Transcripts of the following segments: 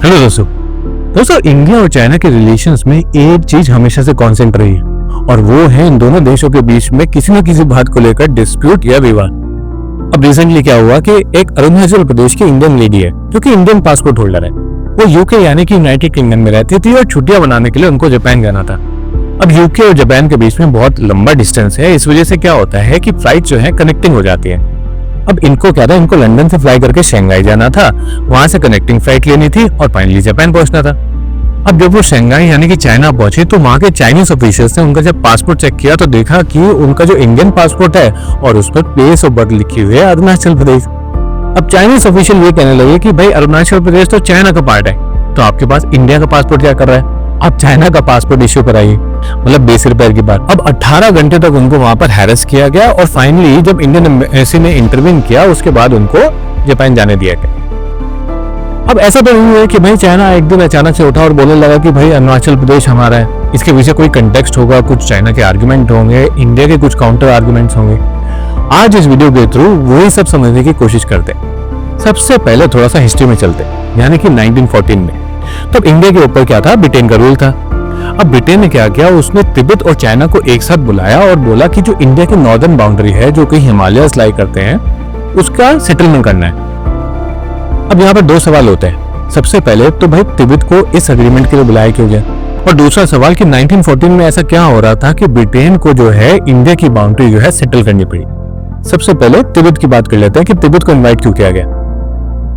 Hello दोस्तों India और China के रिलेशंस में एक चीज हमेशा से कांस्टेंट रही है और वो है इन दोनों देशों के बीच में किसी न किसी बात को लेकर डिस्प्यूट या विवाद। अब रिसेंटली क्या हुआ कि एक अरुणाचल प्रदेश की इंडियन लेडी है जो कि इंडियन पासपोर्ट होल्डर है। वो यूके यानी कि यूनाइटेड किंगडम में रहती थी और छुट्टियां बनाने के लिए उनको जापान जाना था। अब यूके और जापान के बीच में बहुत लंबा डिस्टेंस है, इस वजह से क्या होता है कि फ्लाइट जो है कनेक्टिंग हो जाती है। अब इनको क्या था, इनको लंदन से फ्लाई करके शंघाई जाना था, वहां से कनेक्टिंग फ्लाइट लेनी थी और फाइनली जापान पहुंचना था। अब जब वो शंघाई यानी कि चाइना पहुंचे तो वहां के चाइनीज ऑफिशियल्स ने उनका जब पासपोर्ट चेक किया तो देखा कि उनका जो इंडियन पासपोर्ट है और उस पर प्लेस ऑफ बर्थ लिखी हुई है अरुणाचल प्रदेश। अब चाइनीज ऑफिशियल ये कहने लगे कि भाई अरुणाचल प्रदेश तो चाइना का पार्ट है, तो आपके पास इंडिया का पासपोर्ट क्या कर रहा है, आप चाइना का पासपोर्ट इश्यू कराइए। मतलब बेसिर पैर की बात। अब 18 घंटे तक उनको वहां पर हैरेस किया गया और फाइनली जब इंडियन एम्बेसी ने इंटरवीन किया उसके बाद उनको जापान जाने दिया गया। अब ऐसा तो नहीं है कि भाई चाइना एक दिन अचानक से उठा और बोलने लगा कि भाई अरुणाचल प्रदेश हमारा है। इसके पीछे कोई कंटेक्स्ट होगा, कुछ चाइना के आर्गुमेंट होंगे, इंडिया के कुछ काउंटर आर्गुमेंट्स होंगे। आज इस वीडियो के थ्रू वही सब समझने की कोशिश करते हैं। सबसे पहले थोड़ा सा हिस्ट्री में चलते हैं, यानी कि 1914 में। तब इंडिया के ऊपर क्या था, ब्रिटेन का रूल था। अब ब्रिटेन ने क्या किया, उसने तिब्बत और चाइना को एक साथ बुलाया और बोला कि जो इंडिया की नॉर्दर्न बाउंड्री है जो कि हिमालयस लाई करते हैं उसका सेटलमेंट करना है। अब यहाँ पर दो सवाल होते हैं। सबसे पहले तो भाई तिब्बत को इस एग्रीमेंट के लिए बुलाया क्यों गया, और दूसरा सवाल कि 1914 में ऐसा क्या हो रहा था कि ब्रिटेन को जो है इंडिया की बाउंड्री जो है सेटल करनी पड़ी। सबसे पहले तिब्बत की बात कर लेते हैं कि तिब्बत को इन्वाइट क्यों किया गया।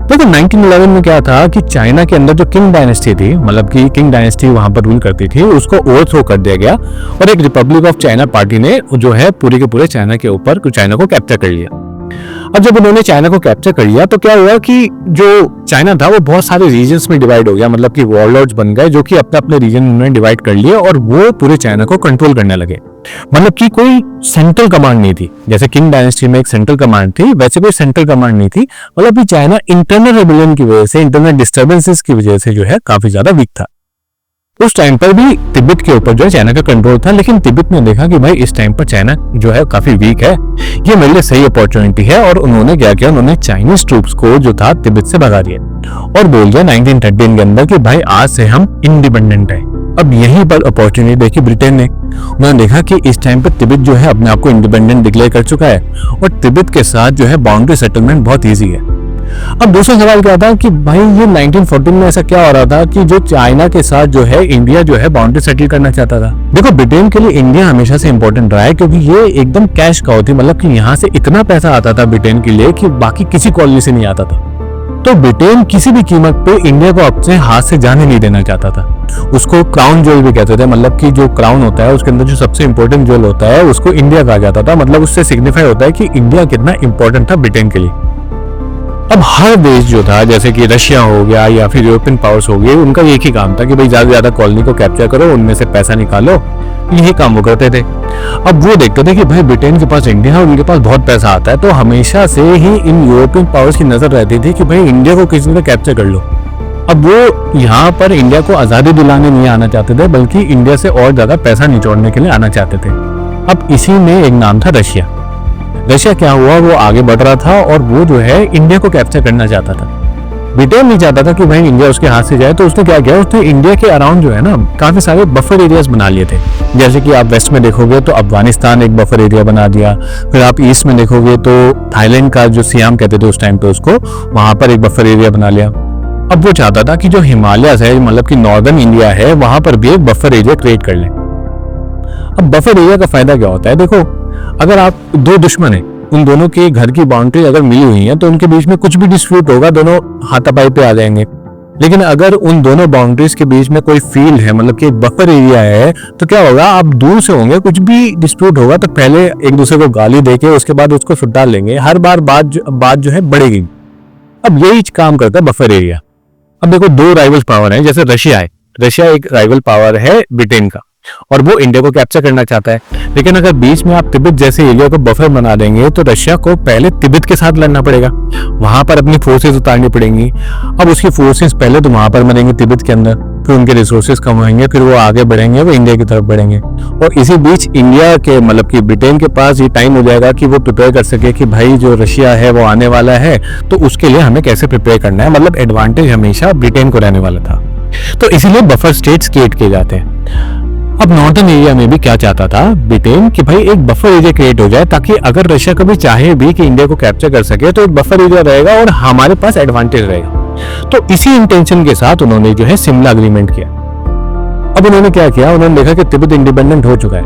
देखो 1911 में क्या था कि चाइना के अंदर जो किंग डायनेस्टी थी, मतलब कि किंग डायनेस्टी वहां पर रूल करती थी, उसको ओवरथ्रो कर दिया गया और एक रिपब्लिक ऑफ चाइना पार्टी ने जो है पूरे के पूरे चाइना के ऊपर चाइना को कैप्चर कर लिया। अब जब उन्होंने चाइना को कैप्चर कर लिया तो क्या हुआ कि जो चाइना था वो बहुत सारे रीजन्स में डिवाइड हो गया, मतलब कि वॉरलॉर्ड्स बन गए जो कि अपने अपने रीजन में डिवाइड कर लिए और वो पूरे चाइना को कंट्रोल करने लगे। मतलब कि कोई सेंट्रल कमांड नहीं थी। जैसे किंग डायनेस्टी में एक सेंट्रल कमांड थी, वैसे कोई सेंट्रल कमांड नहीं थी। मतलब कि चाइना इंटरनल रेबेलियन की वजह से, इंटरनल डिस्टर्बेंसेस की वजह से जो है काफी ज्यादा वीक था। उस टाइम पर भी तिब्बत के ऊपर जो है चाइना का कंट्रोल था, लेकिन तिब्बत ने देखा कि भाई इस टाइम पर चाइना जो है काफी वीक है, ये मेरे लिए सही अपॉर्चुनिटी है, और उन्होंने क्या किया, उन्होंने चाइनीज ट्रूप्स को जो था तिब्बत से भगा दिया और बोल दिया 1913 के अंदर कि भाई आज से हम इंडिपेंडेंट है। अब यहीं पर अपॉर्चुनिटी देखी ब्रिटेन ने। उन्होंने देखा कि इस टाइम पर तिब्बत जो है अपने आप को इंडिपेंडेंट डिक्लेयर कर चुका है और तिब्बत के साथ जो है बाउंड्री सेटलमेंट बहुत ईजी है। अब दूसरा सवाल क्या था कि भाई ये 1914 में ऐसा क्या हो रहा था कि जो चाइना के साथ जो है इंडिया जो है बाउंड्री सेटल करना चाहता था। देखो ब्रिटेन के लिए इंडिया हमेशा से इंपॉर्टेंट रहा है क्योंकि ये एकदम कैश काउ थी, मतलब कि यहाँ से इतना पैसा आता था ब्रिटेन के लिए कि बाकी किसी कॉलोनी से नहीं आता था। तो ब्रिटेन किसी भी कीमत पे इंडिया को अपने हाथ से जाने नहीं देना चाहता था। उसको क्राउन ज्वेल भी कहते थे, मतलब कि जो क्राउन होता है उसके अंदर जो सबसे इंपॉर्टेंट ज्वेल होता है उसको इंडिया कहा जाता था। मतलब उससे सिग्निफाई होता है कि इंडिया कितना इंपॉर्टेंट था ब्रिटेन के लिए। अब हर देश जो था, जैसे कि रशिया हो गया या फिर यूरोपियन पावर्स हो गए, उनका एक ही काम था कि भाई ज्यादा से ज्यादा कॉलोनी को कैप्चर करो, उनमें से पैसा निकालो, यही काम वो करते थे। अब वो देखते थे कि भाई ब्रिटेन के पास इंडिया है और उनके पास बहुत पैसा आता है, तो हमेशा से ही इन यूरोपियन पावर्स की नजर रहती थी कि भाई इंडिया को किसी ने कैप्चर कर लो। अब वो यहाँ पर इंडिया को आजादी दिलाने नहीं आना चाहते थे, बल्कि इंडिया से और ज्यादा पैसा निचोड़ने के लिए आना चाहते थे। अब इसी में एक नाम था रशिया। रशिया क्या हुआ, वो आगे बढ़ रहा था और वो जो है इंडिया को कैप्चर करना चाहता था। ब्रिटेन नहीं चाहता था कि भाई इंडिया उसके हाथ से जाए, तो उसने क्या किया, उसने इंडिया के अराउंड जो है ना काफी सारे बफर एरियाज बना लिए थे। जैसे कि आप वेस्ट में देखोगे तो अफगानिस्तान एक बफर एरिया बना दिया, फिर आप ईस्ट में देखोगे तो थाईलैंड का जो सियाम कहते थे उस टाइम पे उसको, वहां पर एक बफर एरिया बना लिया। अब वो चाहता था कि जो हिमालयस है, मतलब कि नॉर्दर्न इंडिया है, वहां पर भी एक बफर एरिया क्रिएट कर ले। अब बफर एरिया का फायदा क्या होता है, देखो अगर आप दो दुश्मन है, उन दोनों के घर की बाउंड्री अगर मिली हुई है तो उनके बीच में कुछ भी डिस्प्यूट होगा, दोनों हाथापाई पे आ जाएंगे। लेकिन अगर उन दोनों बाउंड्रीज के बीच में कोई फील्ड है, मतलब कि एक बफर एरिया है, तो क्या होगा, आप दूर से होंगे, कुछ भी डिस्प्यूट होगा तो पहले एक दूसरे को गाली देके उसके बाद उसको सुधार लेंगे, हर बार बात जो है बढ़ेगी। अब यही काम करता है बफर एरिया। अब देखो दो राइवल पावर है, जैसे रशिया है, रशिया एक राइवल पावर है ब्रिटेन का और वो इंडिया को कैप्चर करना चाहता है। लेकिन अगर बीच में आप तिब्बत जैसे एरिया को बफर बना देंगे तो रशिया को पहले तिब्बत के साथ लड़ना पड़ेगा, वहां पर अपनी फोर्सेस उतारनी पड़ेंगी। अब उसकी फोर्सेस पहले तो वहां पर मरेंगे तिब्बत के अंदर, फिर उनके रिसोर्सेज कम होंगे, फिर वो आगे बढ़ेंगे, वो इंडिया की तरफ बढ़ेंगे। और इसी बीच इंडिया के मतलब कि ब्रिटेन के पास ये टाइम हो जाएगा कि वो प्रिपेयर कर सके कि भाई जो रशिया है वो आने वाला है, तो उसके लिए हमें कैसे प्रिपेयर करना है। मतलब एडवांटेज हमेशा ब्रिटेन को रहने वाला था, तो इसीलिए बफर स्टेट्स क्रिएट किए जाते हैं। अब नॉर्दर्न एरिया में भी क्या चाहता था ब्रिटेन कि भाई एक बफर एरिया क्रिएट हो जाए, ताकि अगर रशिया कभी चाहे भी कि इंडिया को कैप्चर कर सके तो एक बफर एरिया रहेगा और हमारे पास एडवांटेज रहेगा। तो इसी इंटेंशन के साथ उन्होंने जो है शिमला अग्रीमेंट किया। अब उन्होंने क्या किया, उन्होंने देखा कि तिब्बत इंडिपेंडेंट हो चुका है,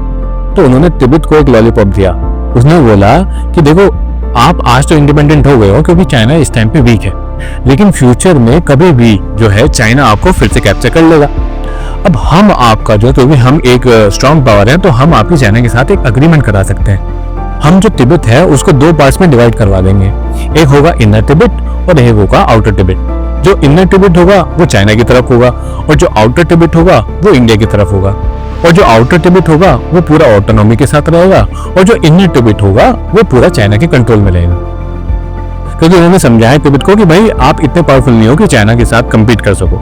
तो उन्होंने तिब्बत को एक लॉलीपॉप दिया। उसने बोला कि देखो आप आज तो इंडिपेंडेंट हो गए हो क्योंकि चाइना इस टाइम पे वीक है, लेकिन फ्यूचर में कभी भी जो है चाइना आपको फिर से कैप्चर कर लेगा। अब हम आपका जो, क्योंकि हम एक स्ट्रॉन्ग पावर है, तो हम आपकी चाइना के साथ एक अग्रीमेंट करा सकते हैं। हम जो तिब्बत है उसको दो पार्ट्स में डिवाइड करवा देंगे, एक होगा इनर तिब्बत और एक होगा आउटर तिब्बत। जो इनर तिब्बत होगा वो चाइना की तरफ होगा और जो आउटर तिब्बत होगा वो इंडिया की तरफ होगा। और जो आउटर तिब्बत होगा वो पूरा ऑटोनॉमी के साथ रहेगा और जो इनर तिब्बत होगा वो पूरा चाइना के कंट्रोल में रहेगा। क्योंकि उन्होंने समझाया तिब्बत को कि भाई आप इतने पावरफुल नहीं हो कि चाइना के साथ कम्पीट कर सको,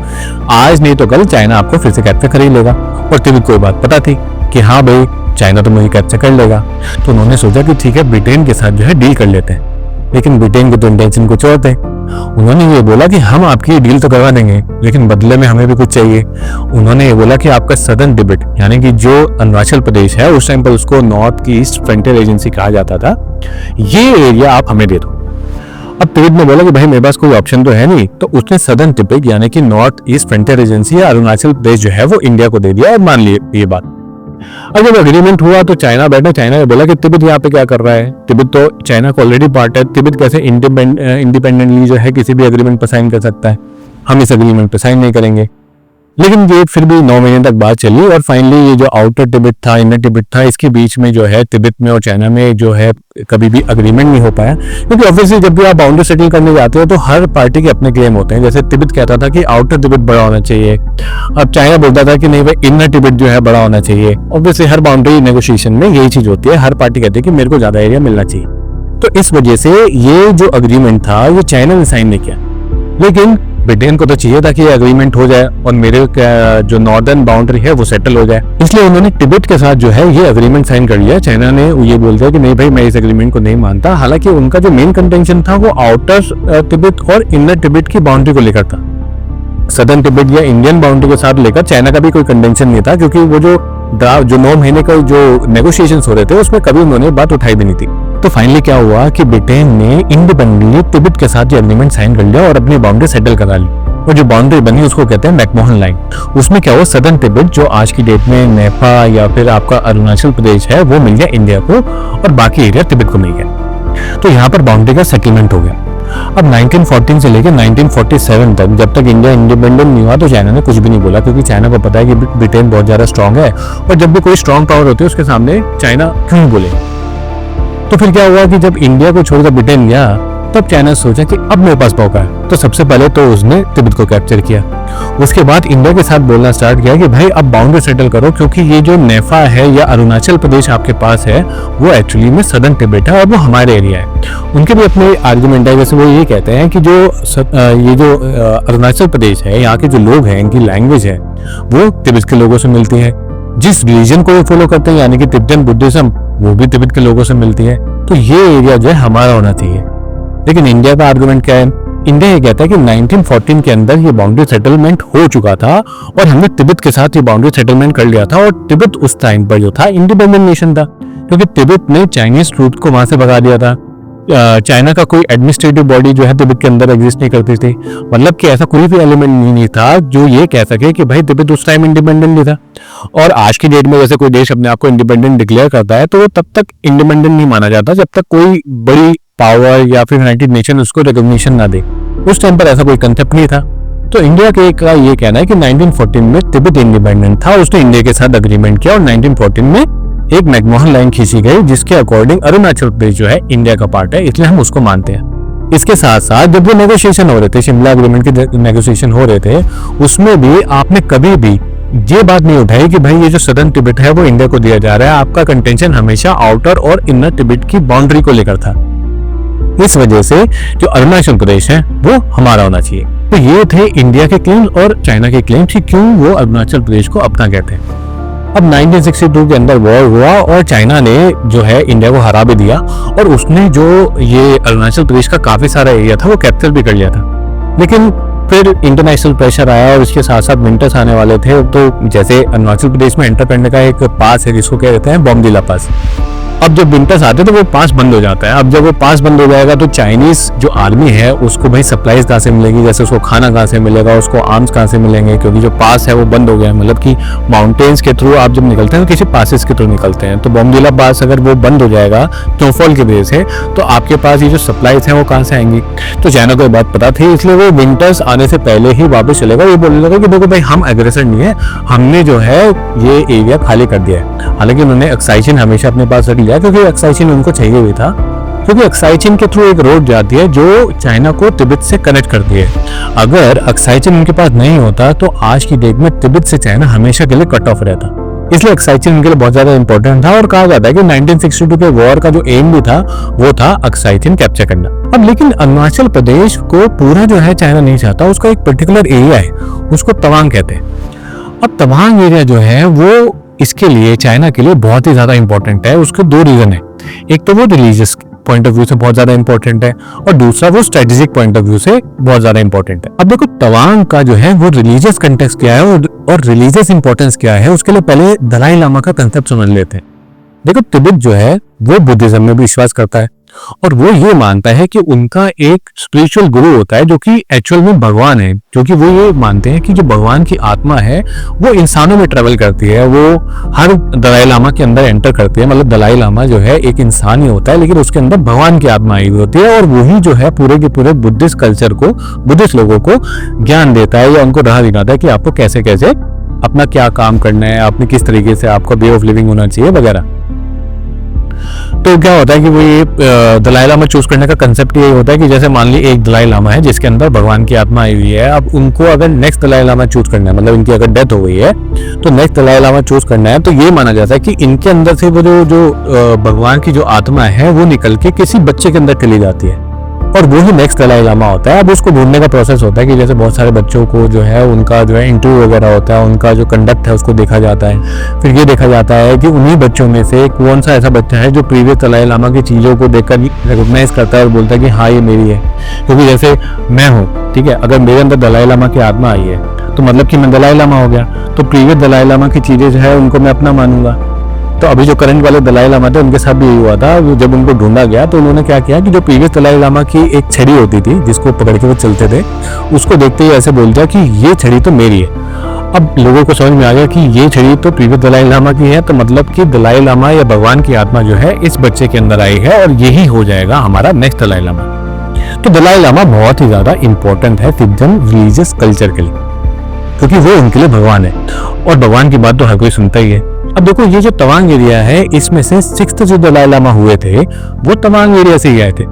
आज नहीं तो कल चाइना आपको फिर से कैप्चर कर ही लेगा। और तिब्बत को ये बात पता थी कि हाँ भाई चाइना तो मुझे कैप्चर कर लेगा, तो उन्होंने सोचा कि ठीक है ब्रिटेन के साथ जो है डील कर लेते हैं। लेकिन ब्रिटेन के तो इंटेंशन कुछ और थे। उन्होंने ये बोला कि हम आपकी डील तो करवा देंगे लेकिन बदले में हमें भी कुछ चाहिए। उन्होंने ये बोला कि आपका सदर्न तिब्बत यानी कि जो अरुणाचल प्रदेश है, उस टाइम पर उसको नॉर्थ ईस्ट फ्रंटियर एजेंसी कहा जाता था, ये एरिया आप हमें दे दो। अब तिब्बत ने बोला कि भाई मेरे पास कोई ऑप्शन तो है नहीं, तो उसने सदर्न तिब्बत यानी कि नॉर्थ ईस्ट फ्रंटियर एजेंसी या अरुणाचल प्रदेश जो है वो इंडिया को दे दिया और मान लिए ये बात। अब जब एग्रीमेंट हुआ तो चाइना बैठा, चाइना ने बोला कि तिब्बत यहाँ पे क्या कर रहा है, तिब्बत तो चाइना का ऑलरेडी पार्ट है, तिब्बत कैसे इंडिपेंडेंटली जो है किसी भी एग्रीमेंट पर साइन कर सकता है, हम इस एग्रीमेंट पर साइन नहीं करेंगे। लेकिन ये फिर भी 9 महीने तक बात चली और फाइनली ये जो आउटर तिब्बत था, इनर तिब्बत था, इसके बीच में जो है तिब्बत में और चाइना में जो है कभी भी अग्रीमेंट नहीं हो पाया। क्योंकि ऑब्वियसली जब भी आप बाउंड्री सेटल करने जाते हो तो हर पार्टी के अपने क्लेम होते हैं। जैसे तिब्बत कहता था कि आउटर तिब्बत बड़ा होना चाहिए, अब चाइना बोलता था कि नहीं भाई इनर तिब्बत जो है बड़ा होना चाहिए। ऑब्वियसली हर बाउंड्री नेगोशिएशन में यही चीज होती है, हर पार्टी कहती है कि मेरे को ज्यादा एरिया मिलना चाहिए। तो इस वजह से ये जो अग्रीमेंट था ये चाइना ने साइन नहीं किया, लेकिन ब्रिटेन को तो चाहिए था कि ये एग्रीमेंट हो जाए और मेरे जो नॉर्दर्न बाउंड्री है वो सेटल हो जाए, इसलिए उन्होंने तिब्बत के साथ जो है ये एग्रीमेंट साइन कर लिया। चाइना ने ये बोल दिया कि नहीं भाई मैं इस एग्रीमेंट को नहीं मानता। हालांकि उनका जो मेन कंटेंशन था वो आउटर तिब्बत और इनर तिब्बत की बाउंड्री को लेकर था। सदर्न तिब्बत या इंडियन बाउंड्री के साथ लेकर चाइना का भी कोई कंटेंशन नहीं था, क्योंकि वो जो 9 महीने का जो नेगोशिएशन हो रहे थे उसमें कभी उन्होंने बात उठाई भी नहीं थी। तो फाइनली क्या हुआ कि ब्रिटेन ने इंडिपेंडेंटली तिब्बत के साथ ये एग्रीमेंट साइन कर लिया और अपनी बाउंड्री सेटल करा ली। और जो बाउंड्री बनी उसको कहते हैं मैकमोहन लाइन। उसमें क्या हुआ, सदर्न तिब्बत जो आज की डेट में नेपा या फिर आपका अरुणाचल प्रदेश है वो मिल गया इंडिया को और बाकी एरिया तिब्बत को मिल गया। तो यहाँ पर बाउंड्री का सेटलमेंट हो गया। अब 1914 से लेकर 1947 तक जब तक इंडिया इंडिपेंडेंट नहीं हुआ तो चाइना ने कुछ भी नहीं बोला, क्योंकि चाइना को पता है कि ब्रिटेन बहुत ज्यादा स्ट्रांग है और जब भी कोई स्ट्रांग पावर होती है उसके सामने चाइना क्यों बोले। तो फिर क्या हुआ कि जब इंडिया को छोड़कर ब्रिटेन गया तब चाइना सोचा कि अब मेरे पास मौका है, तो सबसे पहले तो उसने तिब्बत को कैप्चर किया। उसके बाद इंडिया के साथ बोलना स्टार्ट किया कि भाई अब बाउंड्री सेटल करो, क्योंकि ये जो नेफा है या अरुणाचल प्रदेश आपके पास है वो एक्चुअली में सदर्न तिब्बत है और वो हमारे एरिया है। उनके भी अपने आर्गुमेंट है, जैसे वो ये कहते हैं कि ये जो अरुणाचल प्रदेश है यहाँ के जो लोग हैं इनकी लैंग्वेज है वो तिब्बत के लोगों से मिलती है, जिस रिलीजन को वो फॉलो करते हैं यानी कि तिब्बतन बुद्धिज्म वो भी तिब्बत के लोगों से मिलती है, तो ये एरिया जो है हमारा होना चाहिए। लेकिन इंडिया का आर्गुमेंट क्या है, इंडिया ये कहता है कि 1914 के अंदर ये बाउंड्री सेटलमेंट हो चुका था और हमने तिब्बत के साथ ये बाउंड्री सेटलमेंट कर लिया था और तिब्बत उस टाइम पर जो था इंडिपेंडेंट नेशन था, क्योंकि तिब्बत ने चाइनीज ट्रूप को वहां से भगा दिया था। चाइना का कोई एडमिनिस्ट्रेटिव बॉडी जो है तिब्बत के अंदर एग्जिस्ट नहीं करती थी, मतलब कि ऐसा कोई भी एलिमेंट नहीं था जो ये कह सके कि भाई तिब्बत उस टाइम इंडिपेंडेंट नहीं था। और आज की डेट में जैसे कोई देश अपने आप को इंडिपेंडेंट डिक्लेयर करता है तो तब तक इंडिपेंडेंट नहीं माना जाता जब तक कोई बड़ी पावर या फिर यूनाइटेड नेशन उसको रिकॉग्निशन ना दे। उस टाइम पर ऐसा कोई कंसेप्ट नहीं था। तो इंडिया का ये कहना है कि 1914 में तिब्बत इंडिपेंडेंट था, उसने इंडिया के साथ अग्रीमेंट किया और 1914 में एक मैकमोहन लाइन खींची गई जिसके अकॉर्डिंग अरुणाचल प्रदेश जो है इंडिया का पार्ट है, इसलिए हम उसको मानते हैं। इसके साथ साथ जब वो नेगोशिएशन हो रहे थे, शिमला एग्रीमेंट के नेगोशिएशन हो रहे थे, उसमें भी आपने कभी भी ये बात नहीं उठाई कि भाई ये जो सदर्न तिब्बत है वो इंडिया को दिया जा रहा है। आपका कंटेंशन हमेशा आउटर और इनर तिब्बत की बाउंड्री को लेकर था। इस वजह से जो अरुणाचल प्रदेश है वो हमारा होना चाहिए। तो ये थे इंडिया के क्लेम्स और चाइना के क्लेम्स कि क्यों वो अरुणाचल प्रदेश को अपना कहते हैं। अब 1962 के अंदर वॉर हुआ और चाइना ने जो है इंडिया को हरा भी दिया और उसने जो ये अरुणाचल प्रदेश का काफी सारा एरिया था वो कैप्चर भी कर लिया था। लेकिन फिर इंटरनेशनल प्रेशर आया और इसके साथ साथ विंटर्स आने वाले थे। तो जैसे अरुणाचल प्रदेश में एंटर करने का एक पास है जिसको कह देते हैं बॉमडिला पास। अब जब विंटर्स आते तो वो पास बंद हो जाता है। अब जब वो पास बंद हो जाएगा तो चाइनीज जो आर्मी है उसको भाई सप्लाईज कहाँ से मिलेगी, जैसे उसको खाना कहाँ से मिलेगा, उसको आर्म्स कहाँ से मिलेंगे, क्योंकि जो पास है वो बंद हो गया है। मतलब कि माउंटेन्स के थ्रू आप जब निकलते हैं तो किसी पासेस के थ्रू निकलते हैं, तो बॉमडिला पास अगर वो बंद हो जाएगा स्नोफॉल की वजह से तो आपके पास ये जो सप्लाईज हैं वो कहाँ से आएंगी। तो चाइना को ये बात पता थी, इसलिए वो विंटर्स आने से पहले ही वापस चलेगा। ये बोलने लगा कि देखो भाई हम एग्रेसर नहीं है, हमने जो है ये एरिया खाली कर दिया है। हालांकि उन्होंने एक्साइचिन हमेशा अपने पास रख लिया क्योंकि एक्साइचिन उनको चाहिए भी था, क्योंकि एक्साइचिन के थ्रू एक रोड जाती है जो चाइना को तिब्बत से कनेक्ट करती है। अगर एक्साइचिन उनके पास नहीं होता तो आज की डेट में तिब्बत से चाइना हमेशा के लिए कट ऑफ रहता। इसलिए एक्साइचिन उनके लिए बहुत ज्यादा इंपॉर्टेंट था और कहा जाता है कि 1962 के वॉर का जो एम भी था वो था एक्साइचिन कैप्चर करना। अब लेकिन अरुणाचल प्रदेश को पूरा जो है चाइना नहीं चाहता, उसका एक पर्टिकुलर एरिया है, उसको तवांग कहते हैं। अब तवांग एरिया जो है वो इसके लिए चाइना के लिए बहुत ही ज्यादा इंपॉर्टेंट है। उसके दो रीजन है, एक तो वो रिलीजियस पॉइंट ऑफ व्यू से बहुत ज्यादा इंपॉर्टेंट है और दूसरा वो स्ट्रेटेजिक पॉइंट ऑफ व्यू से बहुत ज्यादा इंपॉर्टेंट है। अब देखो तवांग का जो है वो रिलीजियस कंटेक्स्ट क्या है और रिलीजियस इंपॉर्टेंस क्या है, उसके लिए पहले दलाई लामा का कंसेप्ट समझ लेते हैं। देखो तिब्बत जो है वो बुद्धिज्म में भी विश्वास करता है और वो ये मानता है कि उनका एक स्पिरिचुअल गुरु होता है जो कि एक्चुअल में भगवान है, क्योंकि वो ये मानते हैं कि जो भगवान की आत्मा है वो इंसानों में ट्रेवल करती है, वो हर दलाई लामा के अंदर एंटर करती है। मतलब दलाई लामा जो है एक इंसान ही होता है लेकिन उसके अंदर भगवान की आत्मा आई हुई होती है और वही जो है पूरे के पूरे बुद्धिस्ट कल्चर को, बुद्धिस्ट लोगों को ज्ञान देता है या उनको राह दिखाता है कि आपको कैसे कैसे अपना क्या काम करना है, आपने किस तरीके से आपका वे ऑफ लिविंग होना चाहिए वगैरह। तो क्या होता है कि वो ये दलाई लामा चूज करने का कंसेप्ट ये होता है कि जैसे मान ली एक दलाई लामा है जिसके अंदर भगवान की आत्मा आई हुई है। अब उनको अगर नेक्स्ट दलाई लामा चूज करना है, मतलब इनकी अगर डेथ हो गई है तो नेक्स्ट दलाई लामा चूज करना है, तो ये माना जाता है कि इनके अंदर से वो जो भगवान की जो आत्मा है वो निकल के किसी बच्चे के अंदर चली जाती है और वो ही नेक्स्ट दलाई लामा होता है। अब उसको ढूंढने का प्रोसेस होता है कि जैसे बहुत सारे बच्चों को जो है उनका जो है इंटरव्यू वगैरह होता है, उनका जो कंडक्ट है उसको देखा जाता है। फिर ये देखा जाता है कि उन्हीं बच्चों में से कौन सा ऐसा बच्चा है जो प्रीवियस दलाई लामा की चीज़ों को देखकर रिकॉग्नाइज करता है और बोलता है कि हाँ ये मेरी है। क्योंकि जैसे मैं हूँ, ठीक है, अगर मेरे अंदर दलाई लामा की आत्मा आई है तो मतलब कि मैं दलाई लामा हो गया, तो प्रीवियस दलाई लामा की चीज़ें जो है उनको मैं अपना मानूंगा। तो अभी जो करंट वाले दलाई लामा थे उनके साथ भी यही हुआ था। जब उनको ढूंढा गया तो उन्होंने क्या किया कि जो प्रीवियस दलाई लामा की एक छड़ी होती थी जिसको पकड़ के वो चलते थे, उसको देखते ही ऐसे बोल दिया कि ये छड़ी तो मेरी है। अब लोगों को समझ में आ गया कि ये छड़ी तो प्रीवियस दलाई लामा की है, तो मतलब कि दलाई लामा या भगवान की आत्मा जो है इस बच्चे के अंदर आई है और यही हो जाएगा हमारा नेक्स्ट दलाई लामा। तो दलाई लामा बहुत ही ज्यादा इंपॉर्टेंट है तिब्बतन रिलीजियस कल्चर के लिए, क्योंकि वो उनके लिए भगवान है और भगवान की बात तो हर कोई सुनता ही है। अब देखो ये जो तवांग एरिया है इसमें से 6th जो दलाई लामा हुए थे वो तवांग एरिया से ही आए थे।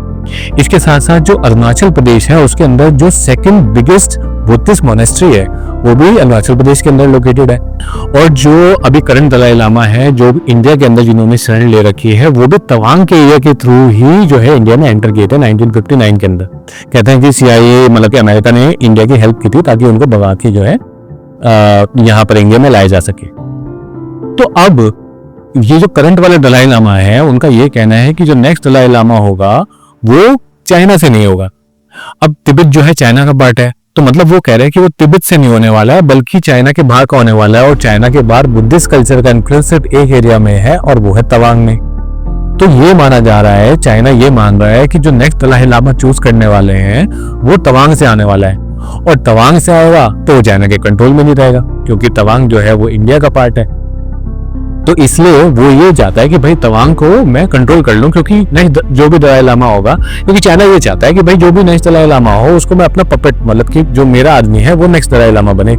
इसके साथ साथ जो अरुणाचल प्रदेश है उसके अंदर जो सेकंड बिगेस्ट बुद्धिस्ट मोनेस्ट्री है वो भी अरुणाचल प्रदेश के अंदर लोकेटेड है। और जो अभी करंट दलाई लामा है जो इंडिया के अंदर जिन्होंने शरण ले रखी है वो भी तवांग के एरिया के थ्रू ही जो है इंडिया में एंटर किए थे 1959 के अंदर। कहते हैं कि CIA मतलब कि अमेरिका ने इंडिया की हेल्प की थी ताकि उनको भगा के जो है यहाँ पर इंडिया में लाया जा सके। तो अब ये जो करंट वाले दलाई लामा है उनका ये कहना है कि जो नेक्स्ट दलाई लामा होगा वो चाइना से नहीं होगा। अब तिब्बत जो है चाइना का पार्ट है, तो मतलब वो कह रहे हैं कि वो तिब्बत से नहीं होने वाला है बल्कि चाइना के बाहर का होने वाला है और चाइना के बाहर बुद्धिस्ट कल्चर का इन्फ्लुएंस सिर्फ एक एरिया में है और वो है तवांग में। तो ये माना जा रहा है, चाइना ये मान रहा है कि जो नेक्स्ट दलाई लामा चूज करने वाले हैं वो तवांग से आने वाला है और तवांग से आएगा तो चाइना के कंट्रोल में नहीं रहेगा क्योंकि तवांग जो है वो इंडिया का पार्ट है। तो इसलिए वो ये चाहता है कि भाई तवांग को मैं कंट्रोल कर लूं, क्योंकि नेक्स्ट जो भी दलाई लामा होगा, क्योंकि चाइना ये चाहता है कि भाई जो भी नेक्स्ट दलाई लामा हो उसको मैं अपना पपेट, मतलब कि जो मेरा आदमी है वो नेक्स्ट दलाई लामा बने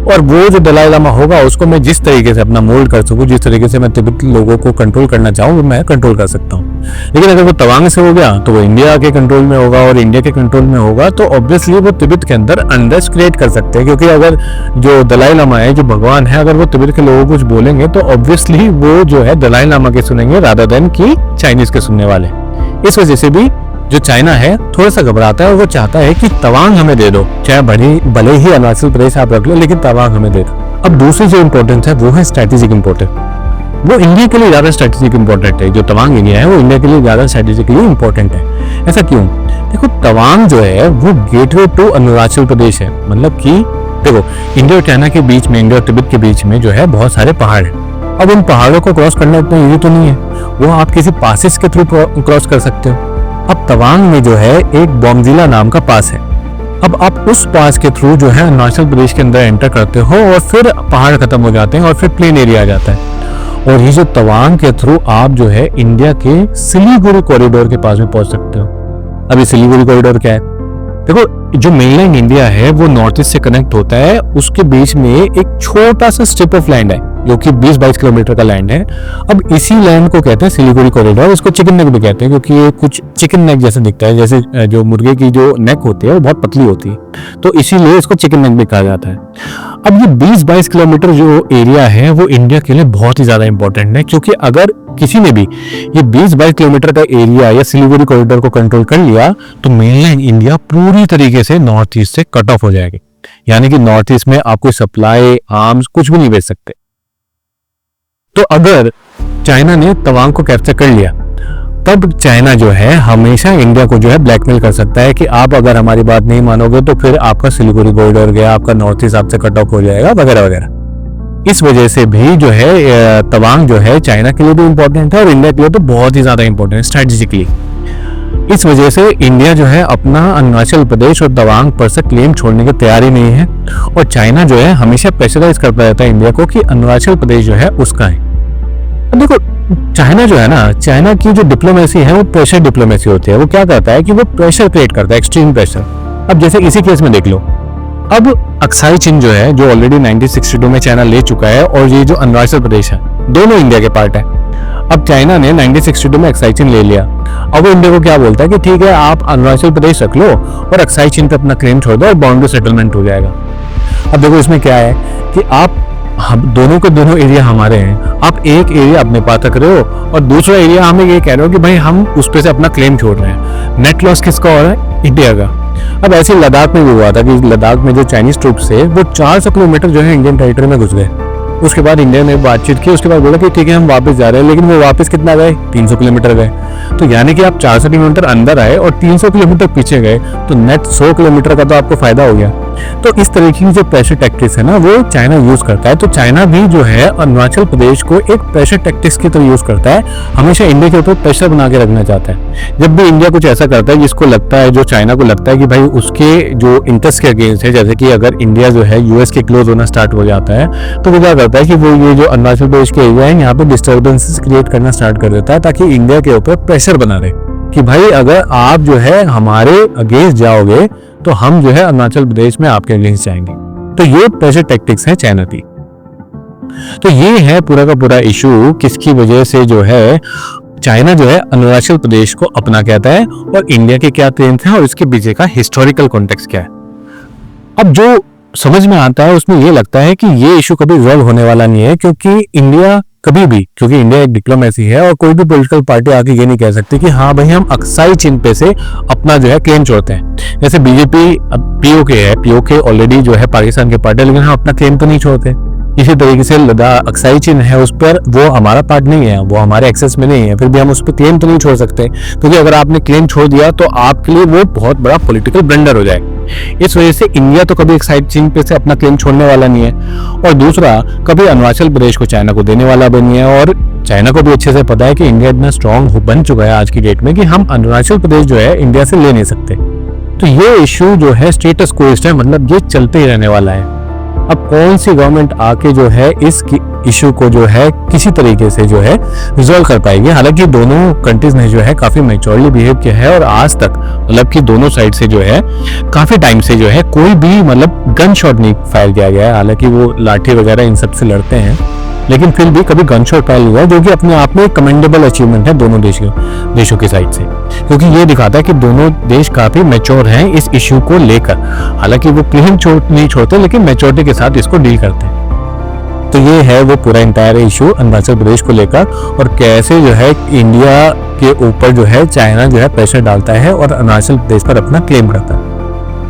और वो जो दलाई लामा होगा उसको मैं जिस तरीके से अपना मोल्ड कर सकूं, जिस तरीके से मैं तिब्बती लोगों को कंट्रोल करना चाहूँ वो मैं कंट्रोल कर सकता हूँ। लेकिन अगर वो तवांग से हो गया तो वो इंडिया के कंट्रोल में होगा और इंडिया के कंट्रोल में होगा तो ऑब्वियसली वो तिब्बत के अंदर अनरेस्ट क्रिएट कर सकते हैं, क्योंकि अगर जो दलाई लामा है जो भगवान है अगर वो तिब्बत के लोगों को कुछ बोलेंगे तो ऑब्वियसली वो जो है दलाई लामा के सुनेंगे रादर देन कि चाइनीज के सुनने वाले। इस वजह से भी जो चाइना है थोड़ा सा घबराता है और वो चाहता है कि तवांग हमें दे दो, चाहे भले ही अरुणाचल प्रदेश आप रख लो, लेकिन तवांग हमें दे दो। अब दूसरी जो इम्पोर्टेंस है वो है स्ट्रेटेजिक इम्पोर्टेंस। वो इंडिया के लिए ज्यादा स्ट्रेटेजिक इंपॉर्टेंट है। जो तवांग एरिया है वो इंडिया के लिए ज्यादा स्ट्रेटेजिकली इंपॉर्टेंट है। ऐसा क्यों? देखो, तवांग जो है वो गेटवे टू अरुणाचल प्रदेश है। मतलब कि देखो, इंडिया और चाइना के बीच में, इंडिया और तिब्बत के बीच में जो है बहुत सारे पहाड़ हैं। अब उन पहाड़ों को क्रॉस करना इतना ईजी तो नहीं है, वो आप किसी पासेस के थ्रू क्रॉस कर सकते हो। अब तवांग में जो है एक बोमजिला नाम का पास है। अब आप उस पास के थ्रू जो है अरुणाचल प्रदेश के अंदर एंटर करते हो और फिर पहाड़ खत्म हो जाते हैं और फिर प्लेन एरिया आ जाता है। और ये जो तवांग के थ्रू आप जो है इंडिया के सिलीगुड़ी कॉरिडोर के पास में पहुंच सकते हो। अभी सिलीगुड़ी कॉरिडोर क्या है? देखो, जो मेनलैंड इंडिया है वो नॉर्थ ईस्ट से कनेक्ट होता है, उसके बीच में एक छोटा सा स्ट्रिप ऑफ लैंड है जो कि 20-22 किलोमीटर का लैंड है। अब इसी लैंड को कहते हैं सिलीगुड़ी कॉरिडोर। इसको चिकन नेक भी कहते हैं क्योंकि ये कुछ चिकन नेक जैसा दिखता है, जैसे जो मुर्गे की जो नेक होती है वो बहुत पतली होती है, तो इसीलिए इसको चिकन नेक भी कहा जाता है। अब ये 20-22 किलोमीटर जो एरिया है वो इंडिया के लिए बहुत ही ज्यादा इंपॉर्टेंट है, क्योंकि अगर किसी ने भी ये 20-22 किलोमीटर का एरिया या सिलीगुड़ी कॉरिडोर को कंट्रोल कर लिया तो मेनलैंड इंडिया पूरी तरीके से नॉर्थ ईस्ट से कट ऑफ हो जाएगी। यानी कि नॉर्थ ईस्ट में आप कोई सप्लाई, आर्म्स कुछ भी नहीं बेच सकते। तो अगर चाइना ने तवांग को कैप्चर कर लिया तब चाइना जो है हमेशा इंडिया को जो है ब्लैकमेल कर सकता है कि आप अगर हमारी बात नहीं मानोगे तो फिर आपका सिलीगुड़ी कॉरिडोर गया, आपका नॉर्थ ईस्ट आपसे कट ऑफ हो जाएगा, वगैरह वगैरह। इस वजह से भी जो है तवांग जो है चाइना के लिए भी इंपॉर्टेंट है और इंडिया के लिए तो बहुत ही ज्यादा इंपॉर्टेंट है स्ट्रेटेजिकली। इस वजह से इंडिया जो है अपना अरुणाचल प्रदेश और तवांग पर से क्लेम छोड़ने की तैयारी नहीं है, और चाइना जो है हमेशा प्रेशराइज करता रहता है इंडिया को कि अरुणाचल प्रदेश जो है उसका है। अब देखो, चाइना जो है ना, चाइना की जो डिप्लोमेसी है वो प्रेशर डिप्लोमेसी होती है। वो क्या करता है कि वो प्रेशर क्रिएट करता है, एक्सट्रीम प्रेशर। अब जैसे इसी केस में देख लो, अब अक्साई चिन जो है जो ऑलरेडी 1962 में चाइना ले चुका है, और ये जो अरुणाचल प्रदेश है दोनों इंडिया के पार्ट है। अब चाइना ने 1962 में अक्साई चिन ले लिया। अब वो इंडिया को क्या बोलता है कि ठीक है, आप अरुणाचल प्रदेश रख लो और अक्साई चिन पे अपना क्लेम छोड़ दो और बाउंड्री सेटलमेंट हो जाएगा। अब देखो, इसमें क्या है कि आप हम दोनों के दोनों एरिया हमारे हैं। आप एक एरिया अपने पास रख रहे हो और दूसरा एरिया हमें ये कह रहे हो कि भाई हम उस पे से अपना क्लेम छोड़ रहे हैं। नेट लॉस किसका हो रहा है? इंडिया का। अब ऐसे लद्दाख में भी हुआ था कि लद्दाख में जो चाइनीज ट्रूप्स थे वो 400 किलोमीटर जो है इंडियन टेरिटरी में घुस गए। उसके बाद इंडिया ने बातचीत की, उसके बाद बोला कि ठीक है हम वापस जा रहे हैं, लेकिन वो वापस कितना गए? 300 किलोमीटर गए। तो यानी कि आप 400 किलोमीटर अंदर आए और 300 किलोमीटर पीछे गए, तो नेट 100 किलोमीटर का तो आपको फायदा हो गया। तो इस तरीके की जो प्रेशर टैक्टिक्स है ना वो चाइना यूज करता है। तो चाइना भी जो है अरुणाचल प्रदेश को एक प्रेशर टैक्टिक्स की तरह यूज करता है, हमेशा इंडिया के ऊपर प्रेशर बना के रखना चाहता है। जब भी इंडिया कुछ ऐसा करता है जिसको लगता है, जो चाइना को लगता है कि भाई उसके जो इंटरेस्ट के अगेंस्ट है, जैसे कि अगर इंडिया जो है यूएस के क्लोज होना स्टार्ट हो जाता है, तो वो क्या करता है कि वो ये जो अरुणाचल प्रदेश के एरिया है यहाँ पे डिस्टर्बेंसेस क्रिएट करना स्टार्ट कर देता है, ताकि इंडिया के ऊपर प्रेशर बना रहे कि भाई अगर आप जो है हमारे अगेंस्ट जाओगे तो हम जो है अरुणाचल प्रदेश में आपके अगेंस्ट जाएंगे। तो ये प्रेशर टैक्टिक्स है चाइना की। तो ये है पूरा का पूरा इशू, किसकी वजह से जो है चाइना जो है अरुणाचल प्रदेश को अपना कहता है और इंडिया के क्या क्लेम्स हैं और इसके पीछे का हिस्टोरिकल कॉन्टेक्स्ट क्या है। अब जो समझ में आता है उसमें ये लगता है कि ये इशू कभी रिजॉल्व होने वाला नहीं है, क्योंकि इंडिया कभी भी, क्योंकि इंडिया एक डिप्लोमेसी है और कोई भी पॉलिटिकल पार्टी आके ये नहीं कह सकती कि हाँ भाई हम अक्साई चिन पे से अपना जो है क्लेम छोड़ते हैं। जैसे बीजेपी अब पीओके है, पीओके ऑलरेडी जो है पाकिस्तान के पार्टी है, लेकिन हम अपना क्लेम तो नहीं छोड़ते। इसी तरीके से लद्दाख अक्साई चिन है, उस पर वो हमारा पार्ट नहीं है, वो हमारे एक्सेस में नहीं है, फिर भी हम उस पर क्लेम तो नहीं छोड़ सकते, क्योंकि अगर आपने क्लेम छोड़ दिया तो आपके लिए वो बहुत बड़ा पॉलिटिकल ब्लंडर हो जाएगा। इस वजह से इंडिया तो कभी अक्साई चिन पे से अपना क्लेम छोड़ने वाला नहीं है, और दूसरा कभी अरुणाचल प्रदेश को चाइना को देने वाला भी नहीं है। और चाइना को भी अच्छे से पता है कि इंडिया इतना स्ट्रांग बन चुका है आज की डेट में कि हम अरुणाचल प्रदेश जो है इंडिया से ले नहीं सकते। तो ये इशू जो है स्टेटस को इस टाइम मतलब ये चलते ही रहने वाला है। अब कौन सी गवर्नमेंट आके जो है इस इशू को जो है किसी तरीके से जो है रिजॉल्व कर पाएगी। हालांकि दोनों कंट्रीज ने जो है काफी मैच्योरली बिहेव किया है और आज तक मतलब कि दोनों साइड से जो है काफी टाइम से जो है कोई भी मतलब गन शॉट नहीं फायर किया गया है। हालांकि वो लाठी वगैरह इन सब से लड़ते हैं, लेकिन फिर भी कभी गन शॉट फायर हुआ है, जो कि अपने आप में कमेंडेबल अचीवमेंट है दोनों देशों की साइड से, क्योंकि ये दिखाता है कि दोनों देश काफी मैच्योर हैं इस इश्यू को लेकर। हालांकि वो क्लेम नहीं छोड़ते, लेकिन मैच्योरिटी के साथ इसको डील करते हैं। तो ये है वो पूरा इंटायर इशू अरुणाचल प्रदेश को लेकर, और कैसे जो है इंडिया के ऊपर जो है चाइना जो है प्रेशर डालता है और अरुणाचल प्रदेश पर अपना क्लेम करता है।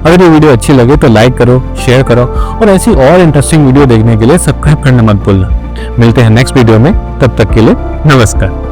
अगर ये वीडियो अच्छी लगे तो लाइक करो, शेयर करो, और ऐसी और इंटरेस्टिंग वीडियो देखने के लिए सब्सक्राइब करना मत भूलना। मिलते हैं नेक्स्ट वीडियो में, तब तक के लिए नमस्कार।